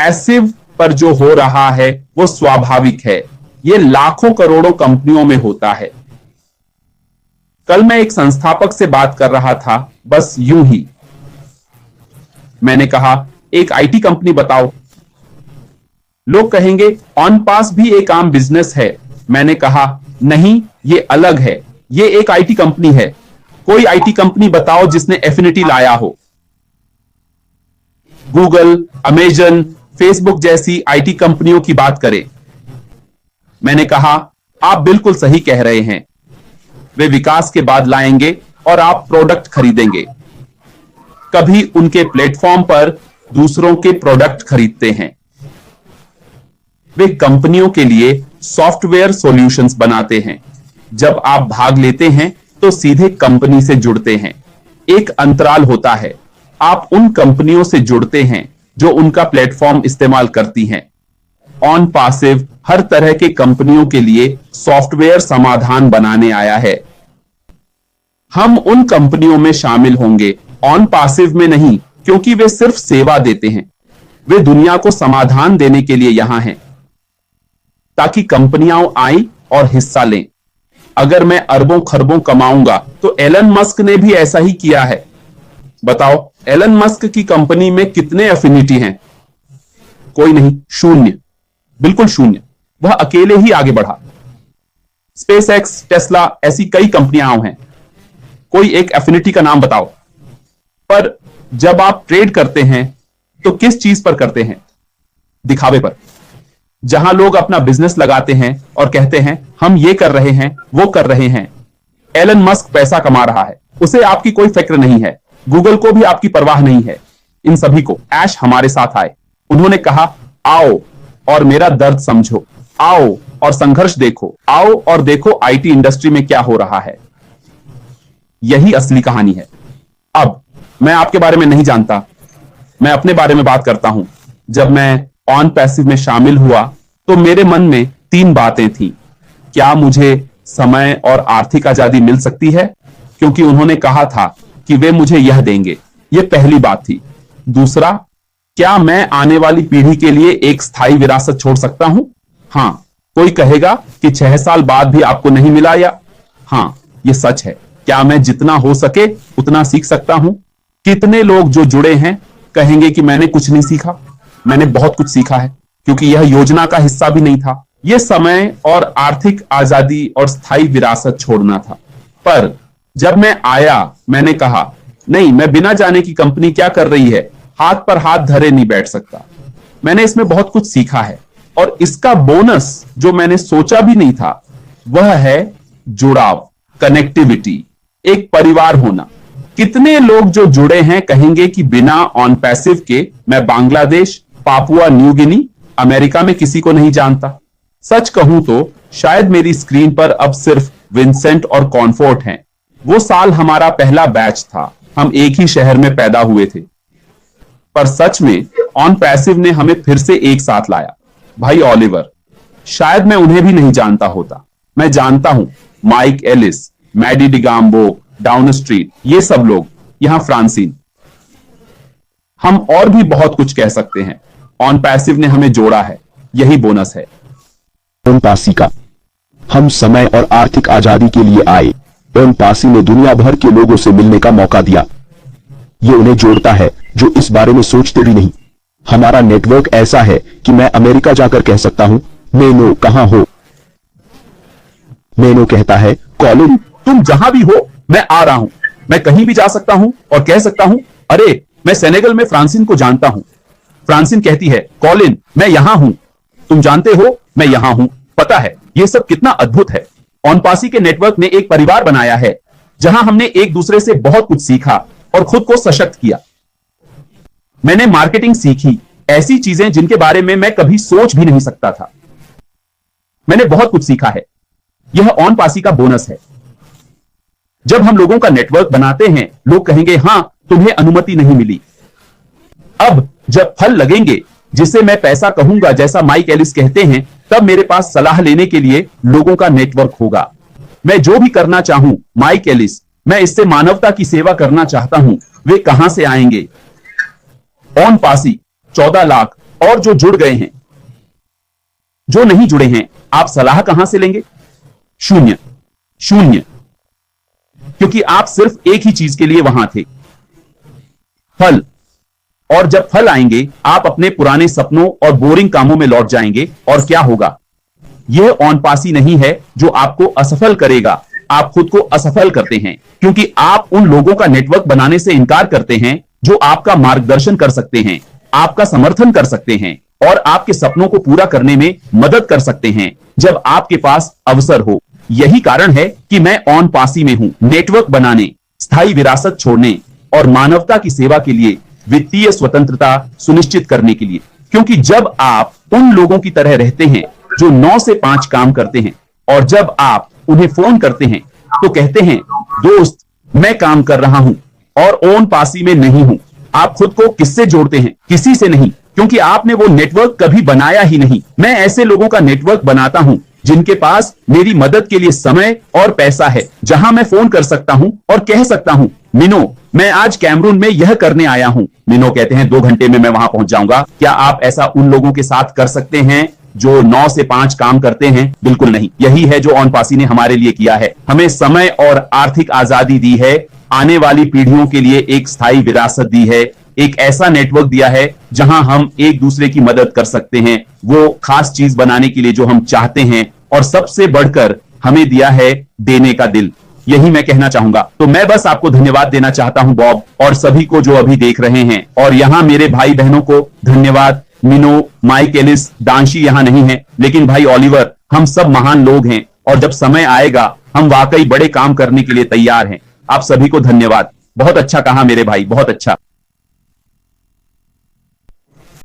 Passive पर जो हो रहा है वो स्वाभाविक है। ये लाखों करोड़ों कंपनियों में होता है। कल मैं एक संस्थापक से बात कर रहा था, बस यूं ही। मैंने कहा, एक आईटी कंपनी बताओ। लोग कहेंगे ऑन पास भी एक आम बिजनेस है। मैंने कहा, नहीं, ये अलग है, ये एक आईटी कंपनी है। कोई आईटी कंपनी बताओ जिसने एफिनिटी लाया हो। गूगल, अमेजन, फेसबुक जैसी आईटी कंपनियों की बात करें। मैंने कहा, आप बिल्कुल सही कह रहे हैं। वे विकास के बाद लाएंगे और आप प्रोडक्ट खरीदेंगे। कभी उनके प्लेटफॉर्म पर दूसरों के प्रोडक्ट खरीदते हैं। वे कंपनियों के लिए सॉफ्टवेयर सॉल्यूशंस बनाते हैं। जब आप भाग लेते हैं तो सीधे कंपनी से जुड़ते हैं। एक अंतराल होता है, आप उन कंपनियों से जुड़ते हैं जो उनका प्लेटफॉर्म इस्तेमाल करती हैं। ऑन पासिव हर तरह के कंपनियों के लिए सॉफ्टवेयर समाधान बनाने आया है। हम उन कंपनियों में शामिल होंगे, ऑन पासिव में नहीं, क्योंकि वे सिर्फ सेवा देते हैं। वे दुनिया को समाधान देने के लिए यहां हैं, ताकि कंपनियां आएं और हिस्सा लें। अगर मैं अरबों खरबों कमाऊंगा तो एलन मस्क ने भी ऐसा ही किया है। बताओ, एलन मस्क की कंपनी में कितने एफिनिटी हैं? कोई नहीं, शून्य, बिल्कुल शून्य। वह अकेले ही आगे बढ़ा। स्पेस एक्स, टेस्ला, ऐसी कई कंपनियां हैं। कोई एक एफिनिटी का नाम बताओ। पर जब आप ट्रेड करते हैं तो किस चीज पर करते हैं? दिखावे पर। जहां लोग अपना बिजनेस लगाते हैं और कहते हैं हम ये कर रहे हैं, वो कर रहे हैं। एलन मस्क पैसा कमा रहा है, उसे आपकी कोई फिक्र नहीं है। गूगल को भी आपकी परवाह नहीं है। इन सभी को ऐश हमारे साथ आए। उन्होंने कहा, आओ और मेरा दर्द समझो, आओ और संघर्ष देखो, आओ और देखो आईटी इंडस्ट्री में क्या हो रहा है। यही असली कहानी है। अब मैं आपके बारे में नहीं जानता, मैं अपने बारे में बात करता हूं। जब मैं ऑन पैसिव में शामिल हुआ तो मेरे मन में 3 बातें थी। क्या मुझे समय और आर्थिक आजादी मिल सकती है? क्योंकि उन्होंने कहा था कि वे मुझे यह देंगे। यह पहली बात थी। दूसरा, क्या मैं आने वाली पीढ़ी के लिए एक स्थायी विरासत छोड़ सकता हूं? हां। कोई कहेगा कि 6 साल बाद भी आपको नहीं मिला, या हां, यह सच है। क्या मैं जितना हो सके उतना सीख सकता हूं? कितने लोग जो जुड़े हैं कहेंगे कि मैंने कुछ नहीं सीखा। मैंने बहुत कुछ सीखा है, क्योंकि यह योजना का हिस्सा भी नहीं था। यह समय और आर्थिक आजादी और स्थायी विरासत छोड़ना था। पर जब मैं आया, मैंने कहा, नहीं, मैं बिना जाने की कंपनी क्या कर रही है, हाथ पर हाथ धरे नहीं बैठ सकता। मैंने इसमें बहुत कुछ सीखा है, और इसका बोनस जो मैंने सोचा भी नहीं था, वह है जुड़ाव, कनेक्टिविटी, एक परिवार होना। कितने लोग जो जुड़े हैं कहेंगे कि बिना ऑन पैसिव के मैं Bangladesh, Papua New Guinea, America में किसी को नहीं जानता। सच कहूं तो शायद मेरी स्क्रीन पर अब सिर्फ विंसेंट और कॉनफोर्ट हैं। वो साल हमारा पहला बैच था, हम एक ही शहर में पैदा हुए थे। पर सच में ऑन पैसिव ने हमें फिर से एक साथ लाया। भाई ऑलिवर, शायद मैं उन्हें भी नहीं जानता होता। मैं जानता हूं Mike Alice, Maddy Digambo, down street, ये सब लोग, यहां फ्रांसीन। हम और भी बहुत कुछ कह सकते हैं। ऑन पैसिव ने हमें जोड़ा है, यही बोनस है। ऑन पासी का हम समय और आर्थिक आजादी के लिए आए। ऑन पासी ने दुनिया भर के लोगों से मिलने का मौका दिया। ये उन्हें जोड़ता है जो इस बारे में सोचते भी नहीं। हमारा नेटवर्क ऐसा है कि मैं अमेरिका जाकर कह सकता हूं, मेनो कहां हो? मेनो कहता है, कॉलिन तुम जहां भी हो मैं आ रहा हूं। मैं कहीं भी जा सकता हूं और कह सकता हूं, अरे मैं सेनेगल में फ्रांसिन को जानता हूं। फ्रांसिन कहती है, कॉलिन मैं यहां हूं, तुम जानते हो मैं यहां हूं। पता है यह सब कितना अद्भुत है। ऑन पासी के नेटवर्क ने एक परिवार बनाया है, जहां हमने एक दूसरे से बहुत कुछ सीखा और खुद को सशक्त किया। मैंने मार्केटिंग सीखी, ऐसी चीजें जिनके बारे में मैं कभी सोच भी नहीं सकता था। मैंने बहुत कुछ सीखा है। यह ऑन पासी का बोनस है। जब हम लोगों का नेटवर्क बनाते हैं, लोग कहेंगे, हां तुम्हें अनुमति नहीं मिली। अब जब फल लगेंगे, जिसे मैं पैसा कहूंगा, जैसा माइक एलिस कहते हैं, तब मेरे पास सलाह लेने के लिए लोगों का नेटवर्क होगा। मैं जो भी करना चाहूं, माइक एलिस, मैं इससे मानवता की सेवा करना चाहता हूं, वे कहां से आएंगे? ऑन पासी 14 लाख और जो जुड़ गए हैं, जो नहीं जुड़े हैं, आप सलाह कहां से लेंगे? शून्य, शून्य, क्योंकि आप सिर्फ एक ही चीज के लिए वहां थे, फल। और जब फल आएंगे, आप अपने पुराने सपनों और बोरिंग कामों में लौट जाएंगे, और क्या होगा? यह ऑन पासी नहीं है जो आपको असफल करेगा, आप खुद को असफल करते हैं, क्योंकि आप उन लोगों का नेटवर्क बनाने से इनकार करते हैं जो आपका मार्गदर्शन कर सकते हैं, आपका समर्थन कर सकते हैं और आपके सपनों को पूरा करने में मदद कर सकते हैं जब आपके पास अवसर हो। यही कारण है कि मैं ऑन पासी में हूं, नेटवर्क बनाने, स्थायी विरासत छोड़ने और मानवता की सेवा के लिए वित्तीय स्वतंत्रता सुनिश्चित करने के लिए। क्योंकि जब आप उन लोगों की तरह रहते हैं जो 9 से 5 काम करते हैं, और जब आप उन्हें फोन करते हैं तो कहते हैं, दोस्त मैं काम कर रहा हूं और ऑन पासी में नहीं हूं, आप खुद को किससे जोड़ते हैं? किसी से नहीं, क्योंकि आपने वो नेटवर्क कभी बनाया ही नहीं। मैं ऐसे लोगों का नेटवर्क बनाता हूं जिनके पास मेरी मदद के लिए समय और पैसा है, जहां मैं फोन कर सकता हूं और कह सकता हूं, मिनो मैं आज कैमरून में यह करने आया हूं। मिनो कहते हैं 2 घंटे में मैं वहां पहुंच जाऊंगा। क्या आप ऐसा उन लोगों के साथ कर सकते हैं जो 9 से 5 काम करते हैं? बिल्कुल नहीं। यही है जो ऑन पासी ने हमारे लिए किया है, हमें समय और आर्थिक आजादी दी है, आने वाली पीढ़ियों के लिए एक स्थायी विरासत दी है, एक ऐसा नेटवर्क दिया है जहां हम एक दूसरे की मदद कर सकते हैं, वो खास चीज बनाने के लिए जो हम चाहते हैं, और सबसे बढ़कर हमें दिया है देने का दिल। यही मैं कहना चाहूंगा। तो मैं बस आपको धन्यवाद देना चाहता हूं बॉब, और सभी को जो अभी देख रहे हैं, और यहां मेरे भाई बहनों को धन्यवाद। मिनो, माइक एलिस, डांशी यहां नहीं है, लेकिन भाई ओलिवर, हम सब महान लोग हैं, और जब समय आएगा हम वाकई बड़े काम करने के लिए तैयार हैं। आप सभी को धन्यवाद। बहुत अच्छा कहा मेरे भाई, बहुत अच्छा।